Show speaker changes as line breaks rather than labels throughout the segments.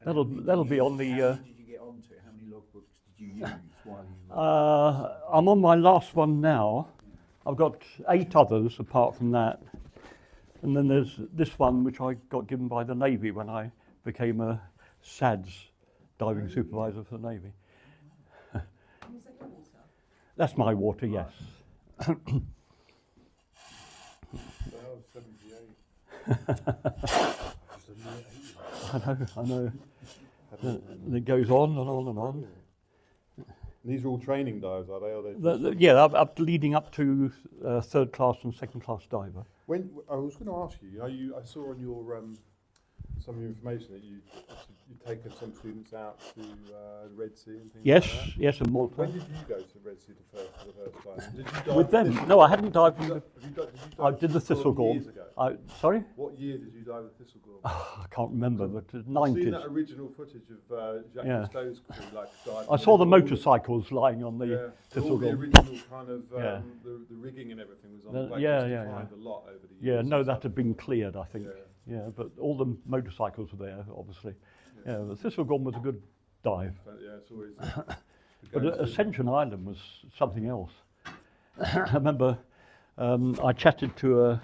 That'll be on the.
How did you get onto it? How many logbooks did you use while you
I'm on my last one now. I've got 8 others apart from that, and then there's this one which I got given by the Navy when I became a SADS diving supervisor for the Navy.
Is that your water?
That's my water, yes.
That was 78.
I know. And it goes on and on and on.
These are all training dives, are they? Or
Yeah, up leading up to third class and second class diver.
When I was going to ask you, I saw on your some of your information that you've taken some students out to the Red Sea and things
Yes,
like that.
yes, and Malta.
When did you go to the Red Sea for the first time? Did you dive
With them?
Thistle-
No, I hadn't dived.
Did you
In
dive
I did the Thistlegorm.
years ago?
Sorry?
What year did you dive the Thistlegorm?
I can't remember, but
I've seen
90s.
that original footage of Jacques
Yeah.
Cousteau's crew, like diving.
I saw the
all
motorcycles lying on the
all the
Thistlegorm.
original kind of
Yeah.
the rigging and everything was on
The-
the back.
yeah,
Just
yeah,
declined
yeah.
a lot over the years.
Yeah, no,
and
that
stuff.
had been cleared, I think.
Yeah.
Yeah, but all the motorcycles were there, obviously. Yeah, the Thistlegorm was a good dive.
But yeah, it's always.
But Ascension Island was something else. I remember I chatted to a.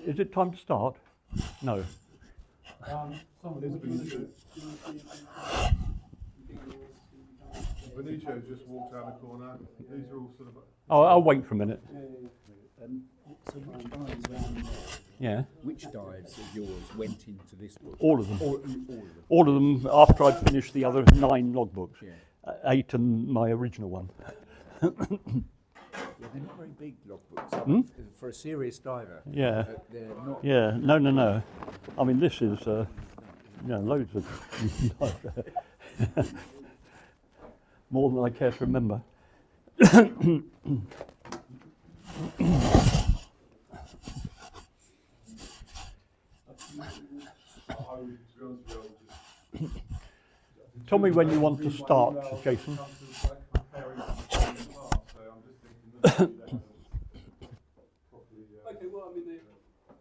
Is it time to start? No.
Benicio just walked out the corner. These are all sort of.
Oh, I'll wait for a minute.
So which dives of yours went into this book?
All of them.
All of them.
All of them after I'd finished the other 9 logbooks.
Yeah.
8 and my original one.
Yeah, they're not very big logbooks. For a serious diver.
Yeah.
They're not.
Yeah, no. I mean, this is, loads of more than I care to remember. Tell me when you want to start, Jason.
Okay, well, I mean,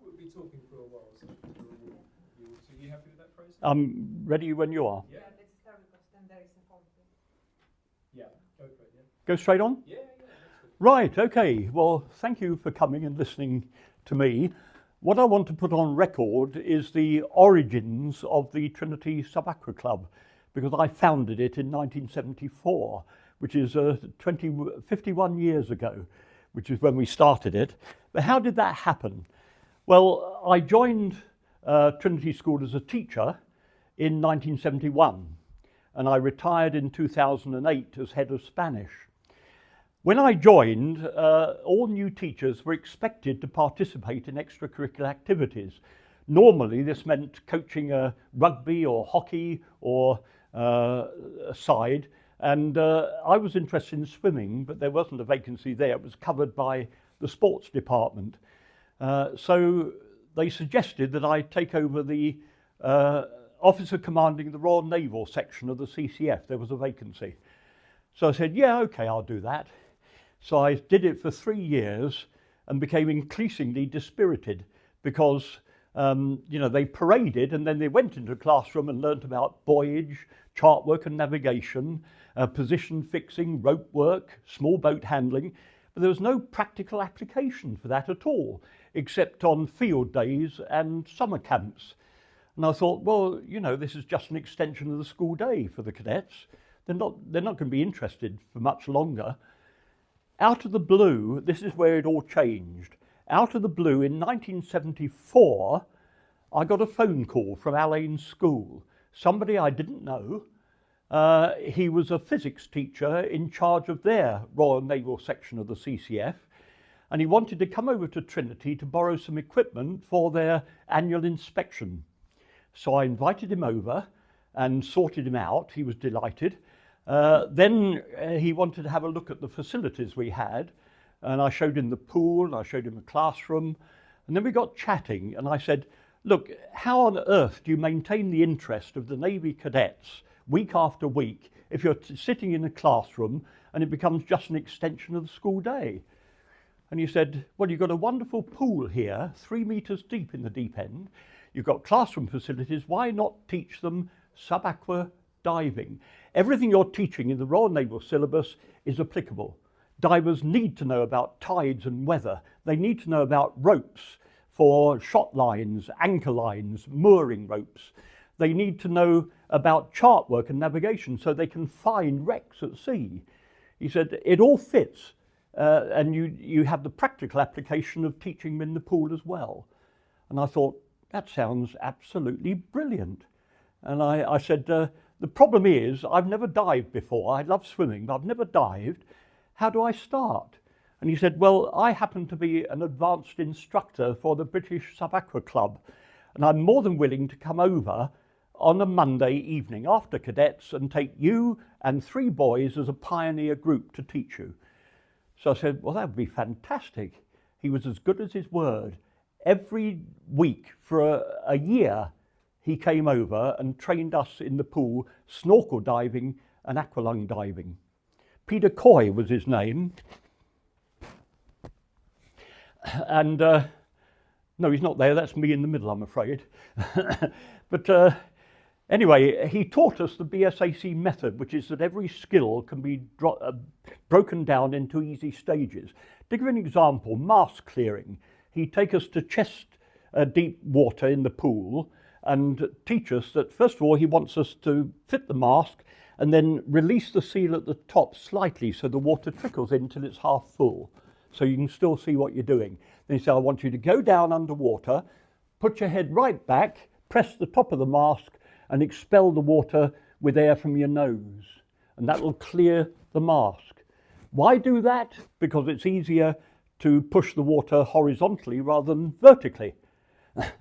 we'll be talking for a while, so you happy with that, Fraser?
I'm ready when you are.
Yeah.
Let's start because then there is a phone.
Yeah, go for it, yeah.
Go straight on?
Yeah, that's good.
Right, okay. Well, thank you for coming and listening to me. What I want to put on record is the origins of the Trinity Sub Aqua Club, because I founded it in 1974, which is 51 years ago, which is when we started it. But how did that happen? Well, I joined Trinity School as a teacher in 1971, and I retired in 2008 as head of Spanish. When I joined, all new teachers were expected to participate in extracurricular activities. Normally, this meant coaching a rugby or hockey or a side, and I was interested in swimming, but there wasn't a vacancy there. It was covered by the sports department. So they suggested that I take over the officer commanding the Royal Naval section of the CCF. There was a vacancy. So I said, yeah, okay, I'll do that. So I did it for 3 years and became increasingly dispirited because, they paraded and then they went into a classroom and learnt about buoyage, chart work and navigation, position fixing, rope work, small boat handling. But there was no practical application for that at all, except on field days and summer camps. And I thought, well, this is just an extension of the school day for the cadets. They're not going to be interested for much longer. Out of the blue, this is where it all changed. Out of the blue, in 1974, I got a phone call from Alain's school. Somebody I didn't know. He was a physics teacher in charge of their Royal Naval section of the CCF, and he wanted to come over to Trinity to borrow some equipment for their annual inspection. So I invited him over and sorted him out. He was delighted. Then he wanted to have a look at the facilities we had, and I showed him the pool, I showed him the classroom, and then we got chatting, and I said, look, how on earth do you maintain the interest of the Navy cadets week after week if you're sitting in a classroom and it becomes just an extension of the school day? And he said, well, you've got a wonderful pool here, 3 metres deep in the deep end. You've got classroom facilities. Why not teach them sub-aqua diving? Everything you're teaching in the Royal Naval syllabus is applicable. Divers need to know about tides and weather. They need to know about ropes for shot lines, anchor lines, mooring ropes. They need to know about chart work and navigation so they can find wrecks at sea. He said, it all fits. And you have the practical application of teaching them in the pool as well. And I thought, that sounds absolutely brilliant. And I said, the problem is, I've never dived before. I love swimming, but I've never dived. How do I start? And he said, well, I happen to be an advanced instructor for the British Sub Aqua Club, and I'm more than willing to come over on a Monday evening after cadets and take you and 3 boys as a pioneer group to teach you. So I said, well, that would be fantastic. He was as good as his word. Every week for a year, he came over and trained us in the pool, snorkel diving and aqualung diving. Peter Coy was his name. And no, he's not there. That's me in the middle, I'm afraid. But anyway, he taught us the BSAC method, which is that every skill can be broken down into easy stages. To give an example, mast clearing. He'd take us to chest deep water in the pool and teach us that, first of all, he wants us to fit the mask and then release the seal at the top slightly so the water trickles in till it's half full, so you can still see what you're doing. Then he said, I want you to go down underwater, put your head right back, press the top of the mask and expel the water with air from your nose. And that will clear the mask. Why do that? Because it's easier to push the water horizontally rather than vertically.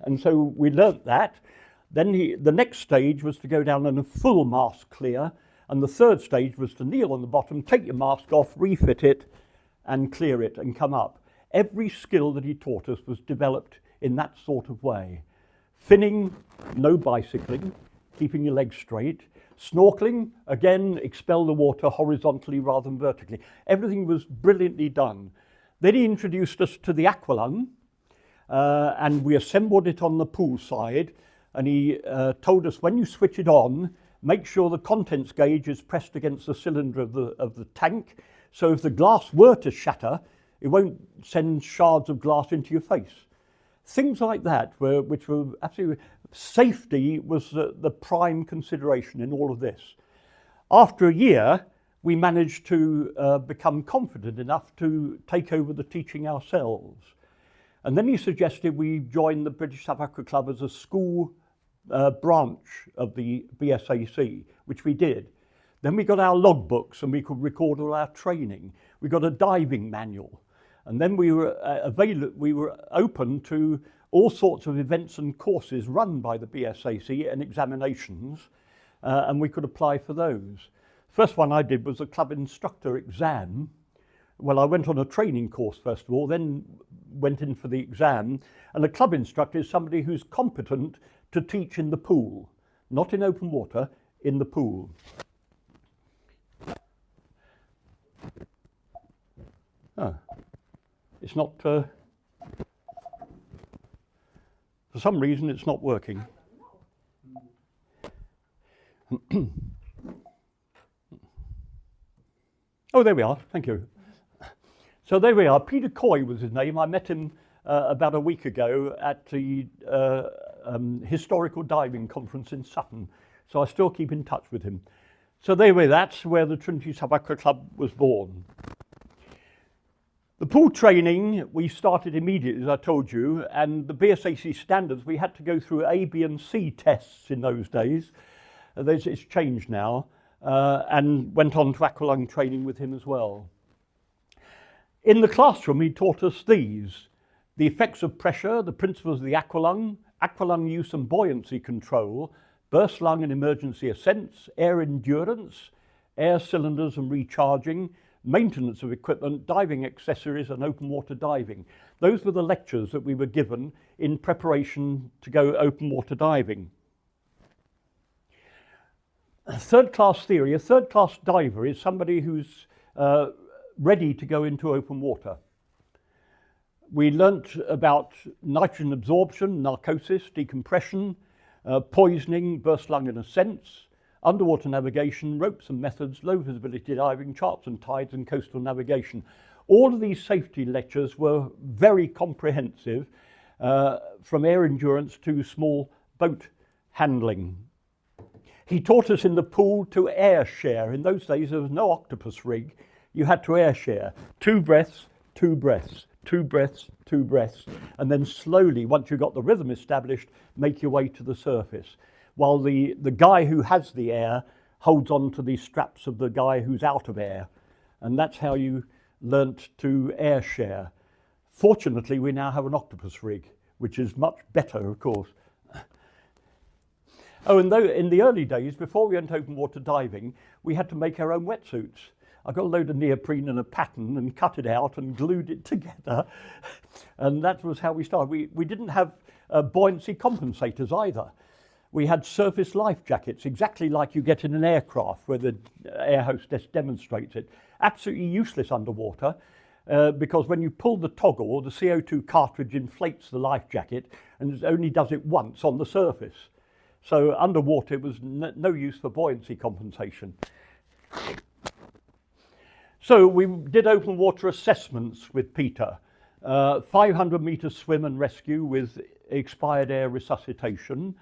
And so we learnt that. Then the next stage was to go down in a full mask clear. And the third stage was to kneel on the bottom, take your mask off, refit it and clear it and come up. Every skill that he taught us was developed in that sort of way. Finning, no bicycling, keeping your legs straight. Snorkeling, again, expel the water horizontally rather than vertically. Everything was brilliantly done. Then he introduced us to the aqualung, and we assembled it on the pool side, and he told us when you switch it on, make sure the contents gauge is pressed against the cylinder of the tank, so if the glass were to shatter, it won't send shards of glass into your face. Things like that, which were absolutely... Safety was the prime consideration in all of this. After a year, we managed to become confident enough to take over the teaching ourselves. And then he suggested we join the British Sub Aqua Club as a school branch of the BSAC, which we did. Then we got our logbooks and we could record all our training. We got a diving manual. And then we were open to all sorts of events and courses run by the BSAC and examinations, and we could apply for those. First one I did was a club instructor exam. Well, I went on a training course first of all, then went in for the exam, and a club instructor is somebody who's competent to teach in the pool, not in open water, in the pool. Oh, it's not... For some reason, it's not working. Oh, there we are. Thank you. So there we are. Peter Coy was his name. I met him about a week ago at the Historical Diving Conference in Sutton. So I still keep in touch with him. So there we are. That's where the Trinity Sub Aqua Club was born. The pool training we started immediately, as I told you, and the BSAC standards, we had to go through A, B and C tests in those days. It's changed now, and went on to aqualung training with him as well. In the classroom, he taught us these: the effects of pressure, the principles of the aqualung, aqualung use and buoyancy control, burst lung and emergency ascents, air endurance, air cylinders and recharging, maintenance of equipment, diving accessories and open water diving. Those were the lectures that we were given in preparation to go open water diving. Third class theory, a third class diver is somebody who's ready to go into open water. We learnt about nitrogen absorption, narcosis, decompression, poisoning, burst lung and ascents, underwater navigation, ropes and methods, low visibility diving, charts and tides and coastal navigation. All of these safety lectures were very comprehensive, from air endurance to small boat handling. He taught us in the pool to air share. In those days there was no octopus rig, you had to air share. 2 breaths, 2 breaths, 2 breaths, 2 breaths, and then slowly, once you got the rhythm established, make your way to the surface, while the guy who has the air holds on to the straps of the guy who's out of air. And that's how you learnt to air share. Fortunately, we now have an octopus rig, which is much better, of course. Oh, and though in the early days, before we went open water diving, we had to make our own wetsuits. I got a load of neoprene and a pattern and cut it out and glued it together. And that was how we started. We didn't have buoyancy compensators either. We had surface life jackets, exactly like you get in an aircraft where the air hostess demonstrates it. Absolutely useless underwater because when you pull the toggle, the CO2 cartridge inflates the life jacket and it only does it once on the surface. So underwater it was no use for buoyancy compensation. So we did open water assessments with Peter. 500 metre swim and rescue with expired air resuscitation.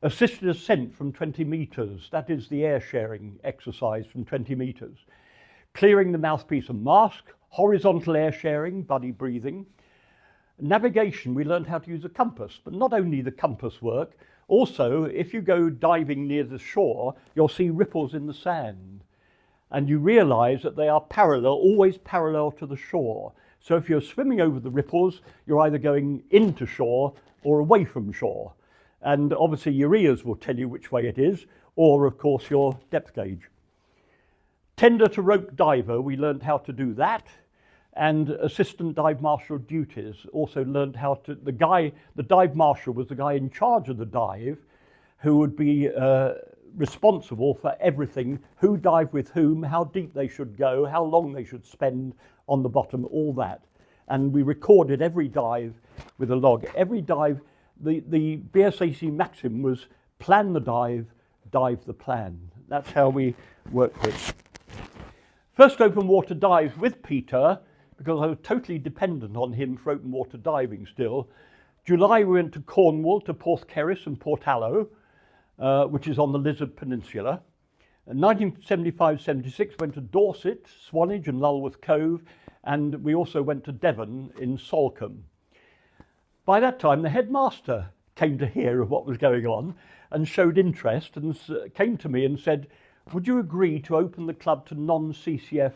Assisted ascent from 20 metres, that is the air sharing exercise from 20 metres. Clearing the mouthpiece and mask, horizontal air sharing, buddy breathing. Navigation, we learned how to use a compass, but not only the compass work, also if you go diving near the shore, you'll see ripples in the sand. And you realise that they are parallel, always parallel to the shore. So if you're swimming over the ripples, you're either going into shore or away from shore. And obviously your ears will tell you which way it is, or of course your depth gauge. Tender to rope diver, we learned how to do that. And assistant dive marshal duties, also learned how to, the dive marshal was the guy in charge of the dive who would be responsible for everything, who dived with whom, how deep they should go, how long they should spend on the bottom, all that. And we recorded every dive with a log. Every dive, the BSAC maxim was plan the dive, dive the plan. That's how we worked it. First open water dives with Peter, because I was totally dependent on him for open water diving still. July we went to Cornwall, to Porthcerris and Portallo, which is on the Lizard Peninsula. In 1975-76 went to Dorset, Swanage and Lulworth Cove, and we also went to Devon in Salcombe. By that time the headmaster came to hear of what was going on and showed interest and came to me and said, would you agree to open the club to non-CCF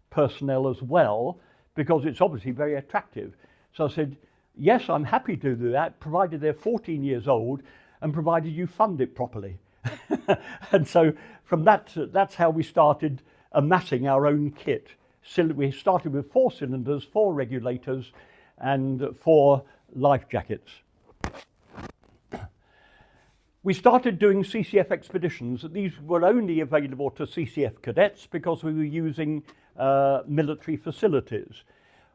personnel as well, because it's obviously very attractive. So I said, yes, I'm happy to do that, provided they're 14 years old and provided you fund it properly. And so from that, that's how we started amassing our own kit. We started with 4 cylinders, 4 regulators and 4 life jackets. We started doing CCF expeditions. These were only available to CCF cadets because we were using military facilities.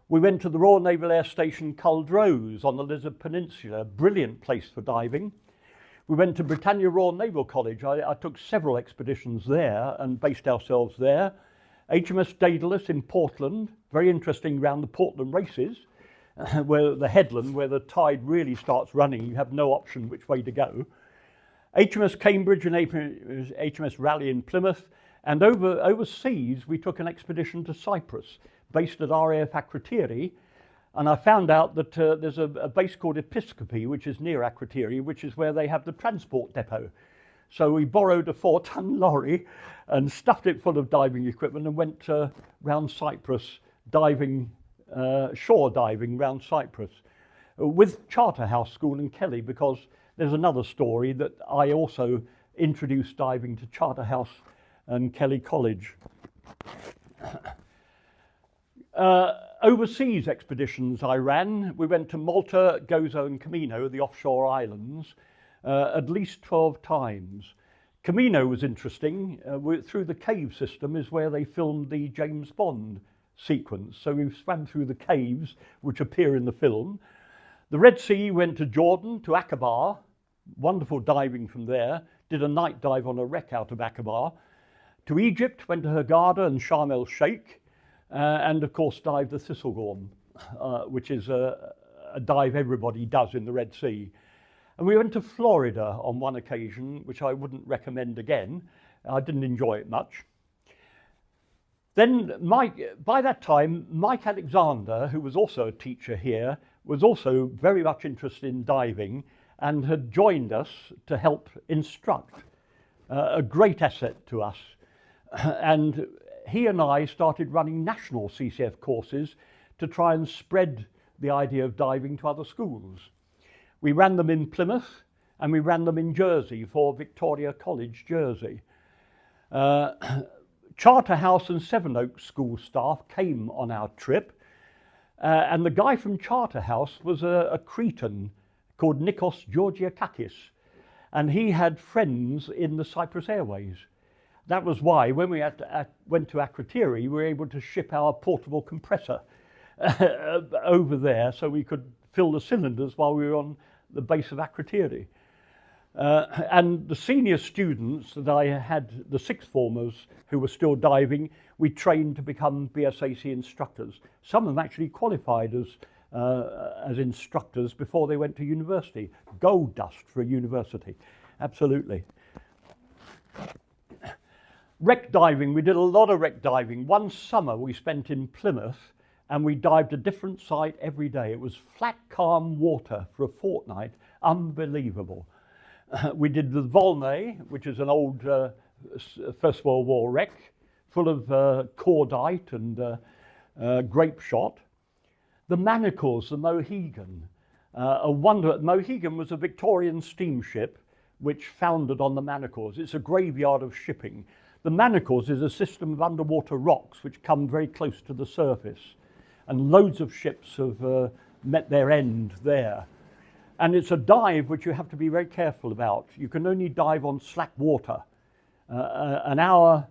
We went to the Royal Naval Air Station Culdrose on the Lizard Peninsula, brilliant place for diving. We went to Britannia Royal Naval College. I took several expeditions there and based ourselves there. HMS Daedalus in Portland, very interesting around the Portland races, where the headland, where the tide really starts running, you have no option which way to go. HMS Cambridge and HMS Raleigh in Plymouth, and overseas we took an expedition to Cyprus, based at RAF Akrotiri, and I found out that there's a base called Episcopi, which is near Akrotiri, which is where they have the transport depot. So we borrowed a 4-ton lorry and stuffed it full of diving equipment and went round Cyprus diving, shore diving round Cyprus, with Charterhouse School in Kelly, because there's another story that I also introduced diving to Charterhouse and Kelly College. Overseas expeditions I ran. We went to Malta, Gozo and Camino, the offshore islands, at least 12 times. Camino was interesting. Through the cave system is where they filmed the James Bond sequence. So we swam through the caves which appear in the film. The Red Sea went to Jordan, to Aqaba, wonderful diving from there, did a night dive on a wreck out of Aqaba. To Egypt, went to Hurghada and Sharm el Sheikh, and of course dived the Thistlegorm, which is a dive everybody does in the Red Sea. And we went to Florida on one occasion, which I wouldn't recommend again. I didn't enjoy it much. Then by that time, Mike Alexander, who was also a teacher here, was also very much interested in diving and had joined us to help instruct, a great asset to us. And he and I started running national CCF courses to try and spread the idea of diving to other schools. We ran them in Plymouth and we ran them in Jersey for Victoria College, Jersey. Charterhouse and Sevenoaks school staff came on our trip, and the guy from Charterhouse was a Cretan called Nikos Georgiakakis, and he had friends in the Cyprus Airways. That was why when we went to Akrotiri, we were able to ship our portable compressor over there so we could fill the cylinders while we were on the base of Akrotiri. And the senior students that I had, the sixth formers who were still diving, we trained to become BSAC instructors. Some of them actually qualified as instructors before they went to university. Gold dust for a university, absolutely. Wreck diving, we did a lot of wreck diving. One summer we spent in Plymouth and we dived a different site every day. It was flat, calm water for a fortnight, unbelievable. We did the Volnay, which is an old First World War wreck, full of cordite and grape shot. The Manacles, the Mohegan, a wonder. Mohegan was a Victorian steamship which foundered on the Manacles. It's a graveyard of shipping. The Manacles is a system of underwater rocks which come very close to the surface, and loads of ships have met their end there. And it's a dive which you have to be very careful about. You can only dive on slack water, an hour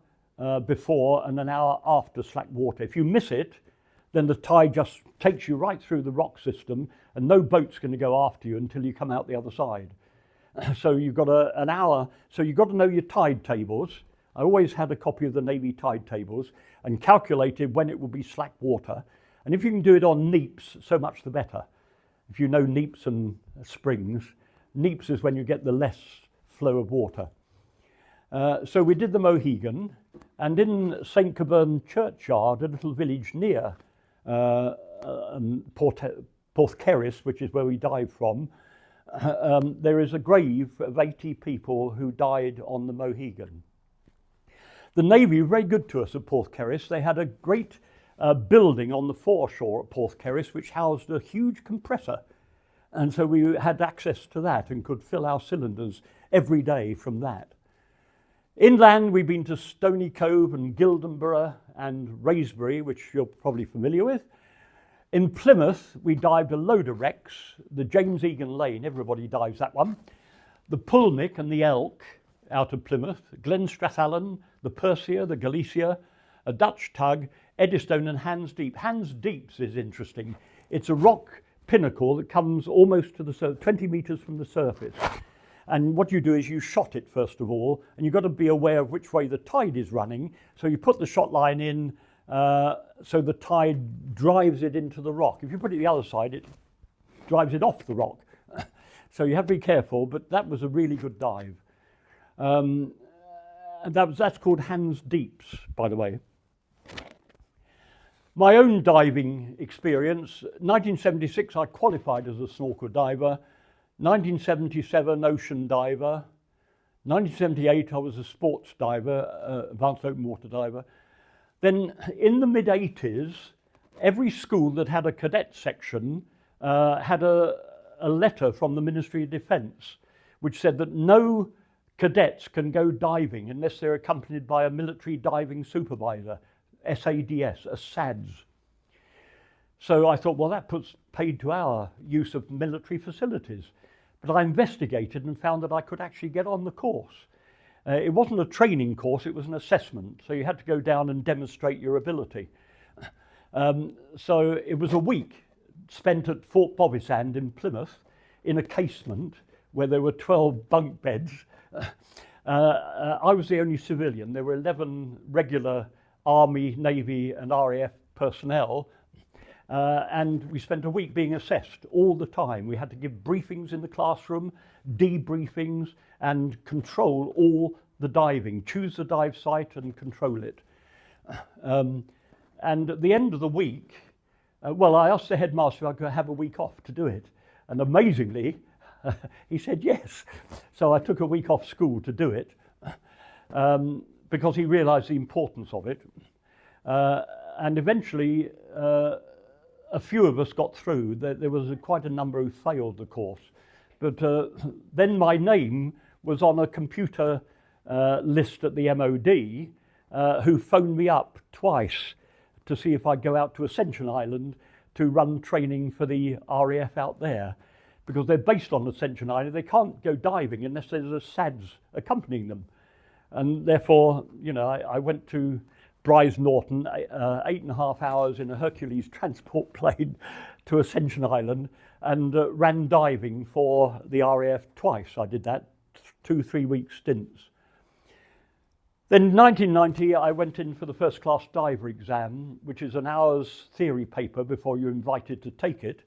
before and an hour after slack water. If you miss it, then the tide just takes you right through the rock system and no boat's going to go after you until you come out the other side. So you've got an hour, so you've got to know your tide tables. I always had a copy of the Navy tide tables and calculated when it would be slack water. And if you can do it on neaps, so much the better. If you know neaps and springs, neaps is when you get the less flow of water. So we did the Mohegan, and in St. Coburn Churchyard, a little village near Porthcerris, which is where we dived from, there is a grave of 80 people who died on the Mohegan. The Navy were very good to us at Porthcerris. They had a great building on the foreshore at Porthcerris which housed a huge compressor, and so we had access to that and could fill our cylinders every day from that. Inland we've been to Stony Cove and Gildenborough and Raisbury, which you're probably familiar with. In Plymouth we dived a load of wrecks, the James Egan Lane, everybody dives that one, the Pulnick and the Elk out of Plymouth, Glen Strathallan, the Persia, the Galicia, a Dutch tug, Eddystone and Hans Deep. Hans Deeps is interesting. It's a rock pinnacle that comes almost to the 20 metres from the surface. And what you do is you shot it first of all, and you've got to be aware of which way the tide is running. So you put the shot line in so the tide drives it into the rock. If you put it the other side, it drives it off the rock. So you have to be careful, but that was a really good dive. And that's called Hans Deeps, by the way. My own diving experience, 1976 I qualified as a snorkel diver, 1977 ocean diver, 1978 I was a sports diver, advanced open water diver. Then in the mid-80s, every school that had a cadet section had a letter from the Ministry of Defence which said that no cadets can go diving unless they're accompanied by a military diving supervisor, SADS, a SADS. So I thought, well, that puts paid to our use of military facilities. But I investigated and found that I could actually get on the course. It wasn't a training course, it was an assessment. So you had to go down and demonstrate your ability. So it was a week spent at Fort Bobisand in Plymouth in a casement where there were 12 bunk beds. I was the only civilian. There were 11 regular Army, Navy and RAF personnel, and we spent a week being assessed all the time. We had to give briefings in the classroom, debriefings, and control all the diving, choose the dive site and control it. And at the end of the week, I asked the headmaster if I could have a week off to do it. And amazingly, he said yes. So I took a week off school to do it because he realised the importance of it. And eventually, a few of us got through. There was quite a number who failed the course. But then my name was on a computer list at the MOD who phoned me up twice to see if I'd go out to Ascension Island to run training for the RAF out there. Because they're based on Ascension Island, they can't go diving unless there's a SADS accompanying them. And therefore, you know, I went to Bryce Norton, 8.5 hours in a Hercules transport plane to Ascension Island and ran diving for the RAF twice. I did that, 2-3 week stints. Then in 1990, I went in for the first class diver exam, which is an hour's theory paper before you're invited to take it.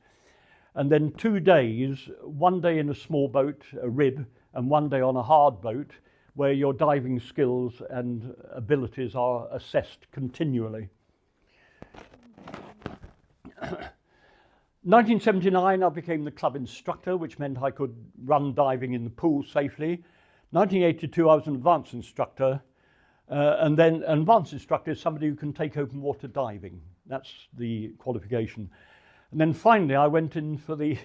And then 2 days, 1 day in a small boat, a rib, and 1 day on a hard boat, where your diving skills and abilities are assessed continually. 1979, I became the club instructor, which meant I could run diving in the pool safely. 1982, I was an advanced instructor. And then an advanced instructor is somebody who can take open water diving. That's the qualification. And then finally, I went in for the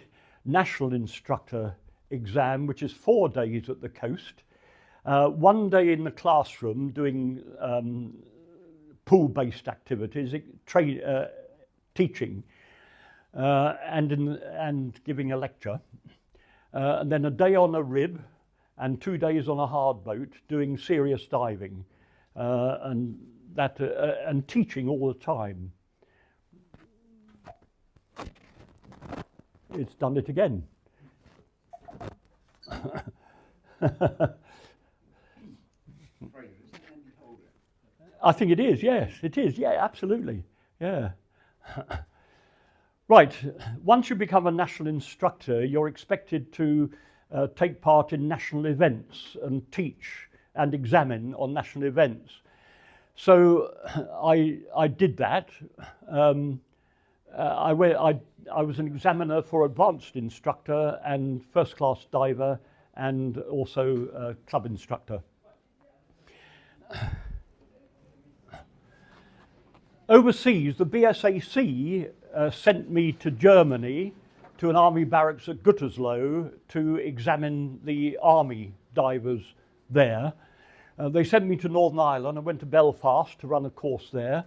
national instructor exam, which is 4 days at the coast. 1 day in the classroom doing pool-based activities, teaching, and giving a lecture. And then a day on a rib and 2 days on a hard boat doing serious diving. And teaching all the time. It's done it again. I think it is, yes, it is, yeah, absolutely, yeah. Right, once you become a national instructor, you're expected to take part in national events and teach and examine on national events. So I did that. I was an examiner for advanced instructor and first class diver and also club instructor. Overseas, the BSAC sent me to Germany to an army barracks at Gütersloh to examine the army divers there. They sent me to Northern Ireland. I went to Belfast to run a course there.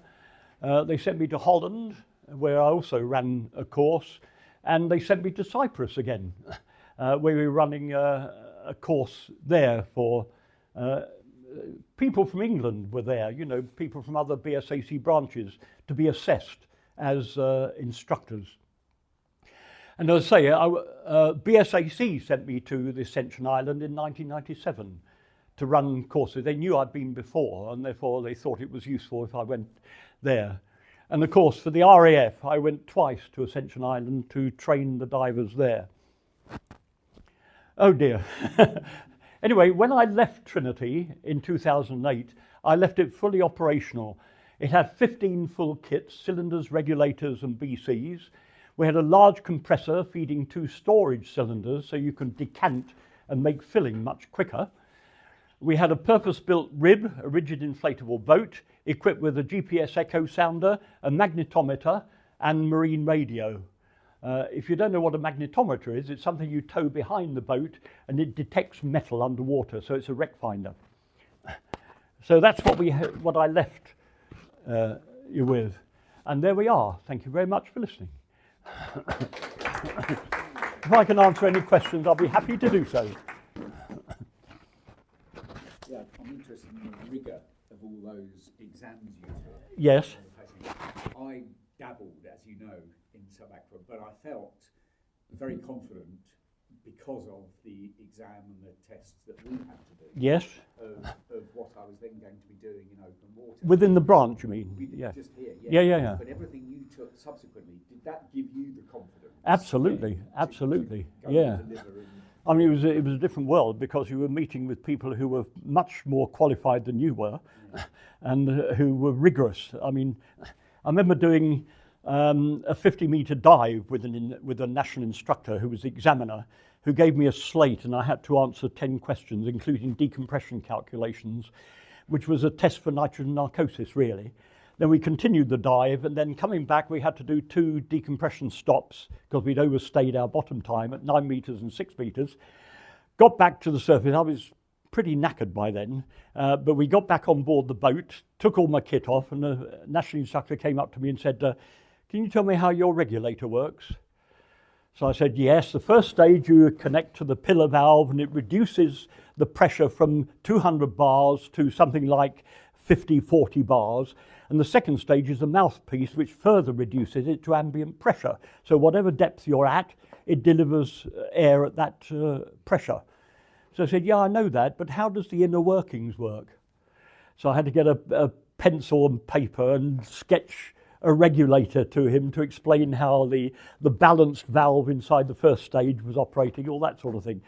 They sent me to Holland, where I also ran a course, and they sent me to Cyprus again, where we were running a course there for people from England were there, you know, people from other BSAC branches to be assessed as instructors. And as I say, BSAC sent me to the Ascension Island in 1997 to run courses. They knew I'd been before, and therefore they thought it was useful if I went there. And of course, for the RAF, I went twice to Ascension Island to train the divers there. Oh dear. Anyway, when I left Trinity in 2008, I left it fully operational. It had 15 full kits, cylinders, regulators and BCs. We had a large compressor feeding 2 storage cylinders so you can decant and make filling much quicker. We had a purpose-built rib, a rigid inflatable boat, equipped with a GPS echo sounder, a magnetometer and marine radio. If you don't know what a magnetometer is, it's something you tow behind the boat and it detects metal underwater, so it's a wreck finder. So that's what I left you with. And there we are. Thank you very much for listening. If I can answer any questions, I'll be happy to do so.
Yeah, I'm interested in the rigour of all those exams you took.
Yes.
I dabbled, as you know, in sub aqua, but I felt very confident because of the exam and the tests that we had to do.
Yes.
Of what I was then going to be doing in open water.
Within the branch, you mean?
We
Yeah.
Just here,
Yeah.
But everything you took subsequently, did that give you the confidence?
Absolutely,
to
absolutely.
go
Yeah.
and deliver and
I mean, it was a different world because you were meeting with people who were much more qualified than you were, and who were rigorous. I mean, I remember doing a 50-meter dive with a national instructor who was the examiner, who gave me a slate, and I had to answer 10 questions, including decompression calculations, which was a test for nitrogen narcosis, really. Then we continued the dive, and then coming back, we had to do 2 decompression stops because we'd overstayed our bottom time at 9 meters and 6 meters. Got back to the surface. I was pretty knackered by then, but we got back on board the boat, took all my kit off, and the national instructor came up to me and said, "Can you tell me how your regulator works?" So I said, yes, the first stage you connect to the pillar valve and it reduces the pressure from 200 bars to something like 50, 40 bars. And the second stage is the mouthpiece, which further reduces it to ambient pressure. So whatever depth you're at, it delivers air at that pressure. So I said, yeah, I know that, but how does the inner workings work? So I had to get a pencil and paper and sketch a regulator to him to explain how the balanced valve inside the first stage was operating, all that sort of thing.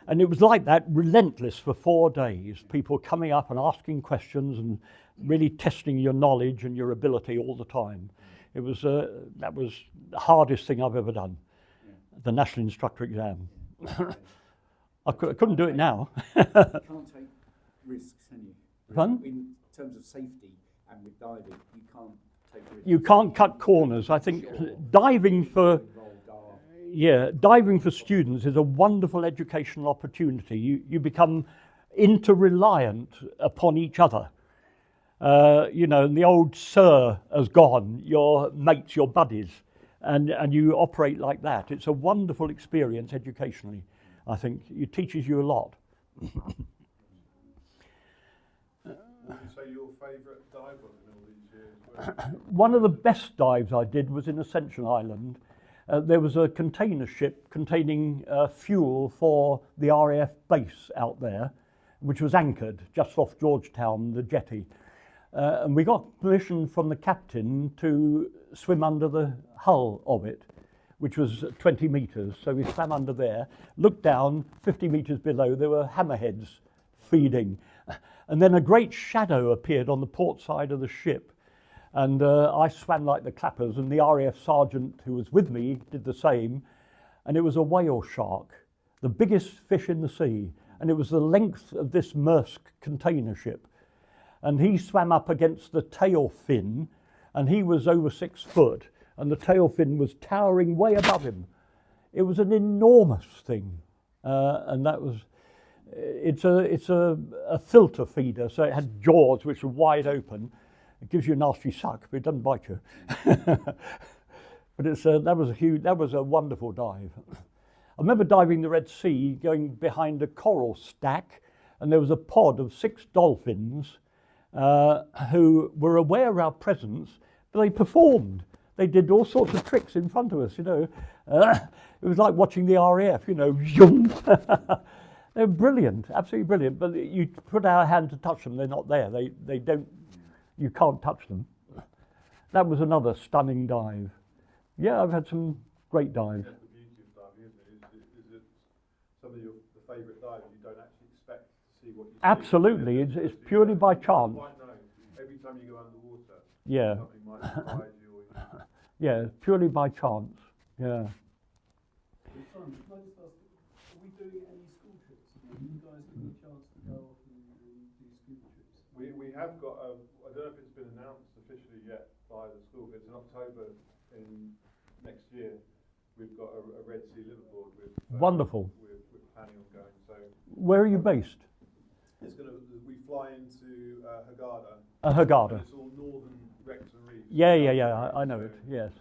And it was like that, relentless for 4 days, people coming up and asking questions and really testing your knowledge and your ability all the time. It was that was the hardest thing I've ever done, the national instructor exam. I couldn't do it now.
You can't take risks, can you?
Pardon?
In terms of safety and with diving, you can't take risks.
You can't cut corners. I think diving for students is a wonderful educational opportunity. You become interreliant upon each other. You know, and the old sir has gone, your mates, your buddies, and you operate like that. It's a wonderful experience educationally. I think it teaches you a lot.
Would you say your favourite dive was in all these years?
One of the best dives I did was in Ascension Island. There was a container ship containing fuel for the RAF base out there, which was anchored just off Georgetown, the jetty. And we got permission from the captain to swim under the hull of it, which was 20 metres. So we swam under there, looked down, 50 metres below, there were hammerheads feeding. And then a great shadow appeared on the port side of the ship. And I swam like the clappers, and the RAF sergeant who was with me did the same. And it was a whale shark, the biggest fish in the sea. And it was the length of this Maersk container ship. And he swam up against the tail fin, and he was over 6 foot, and the tail fin was towering way above him. It was an enormous thing, and that was. It's a filter feeder, so it had jaws which were wide open. It gives you a nasty suck, but it doesn't bite you. But that was a wonderful dive. I remember diving the Red Sea, going behind a coral stack, and there was a pod of 6 dolphins who were aware of our presence, but they performed. They did all sorts of tricks in front of us, you know. It was like watching the RAF, you know. They're brilliant, absolutely brilliant. But you put our hand to touch them, they're not there. They don't. You can't touch them. That was another stunning dive. Yeah, I've had some great dives.
That's the beauty of diving, isn't it? Is it some of your favourite dives you don't actually expect to see what you see?
Absolutely, it's purely by chance.
Quite know. Every time you go underwater,
Yeah,
something might surprise you. Or
yeah, purely by chance. Yeah.
Simon, can I just ask, are we doing any school trips? Are you guys getting a chance to go off and do scuba trips?
we have got, I don't know if it's been announced officially yet by the school, but it's in October in next year. We've got a Red Sea liveaboard with.
Wonderful.
We're planning on going. So
Where are you based?
it's going to. We fly into Hurghada.
Hurghada.
It's all northern Wrexham Reef.
Yeah, I know it. Yes.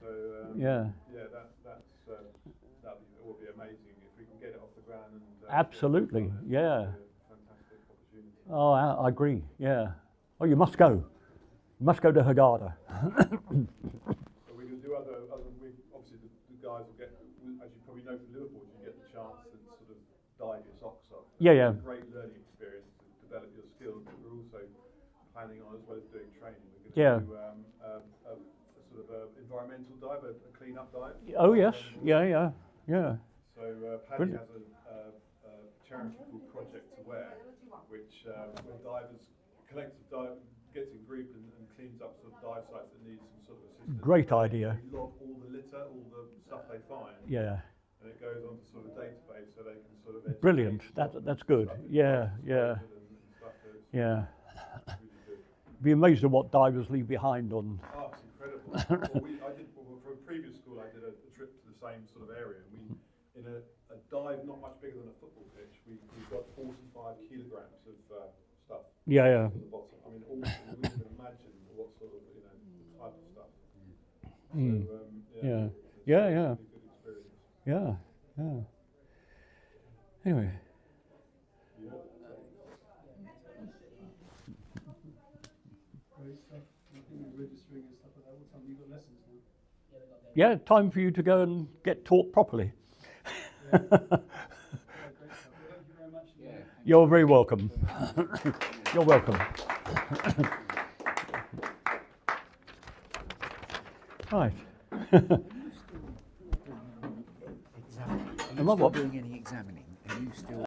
So
Yeah.
That will be amazing if we can get it off the ground. And,
Absolutely. Yeah.
Fantastic opportunity.
Oh, I agree. Yeah. Oh, you must go. Must go to Haggarda.
But we can do other obviously the guys will get, as you probably know from Liverpool, you get the chance to sort of dive your socks off.
Yeah, yeah.
It's a great learning experience to develop your skills, but we're also planning on, as well as doing training, we're going to
Yeah.
do a sort of a environmental dive, a clean-up dive.
Oh yes, yeah.
So Paddy
Brilliant.
has a charity called Project Aware, which when divers, collective dive, gets in group and cleans up sort of dive sites that need some sort of assistance.
Great idea.
They log all the litter, all the stuff they find,
Yeah,
and it goes onto sort of a database so they can sort of educate
brilliant.
stuff
That's good.
and
Yeah.
stuff that's
Yeah.
really good.
Be amazed at what divers leave behind on.
Oh, it's incredible. For a previous school, I did a trip to the same sort of area, and we, in a dive not much bigger than a football pitch, we got 45 kilograms of stuff
Yeah.
on the bottom. I mean, all we can imagine what sort of type of stuff.
Mm.
So,
Yeah.
it's
Yeah,
a
yeah.
really good experience.
Yeah. Anyway,
Yeah.
Great stuff. I think we're registering and stuff like that. What time have you got lessons now?
yeah, time for you to go and get taught properly.
Yeah, great stuff. Well, thank you very much.
You're very welcome. You're welcome. Right.
Examining. Are you
Am I
still
what?
doing any examining? Are you still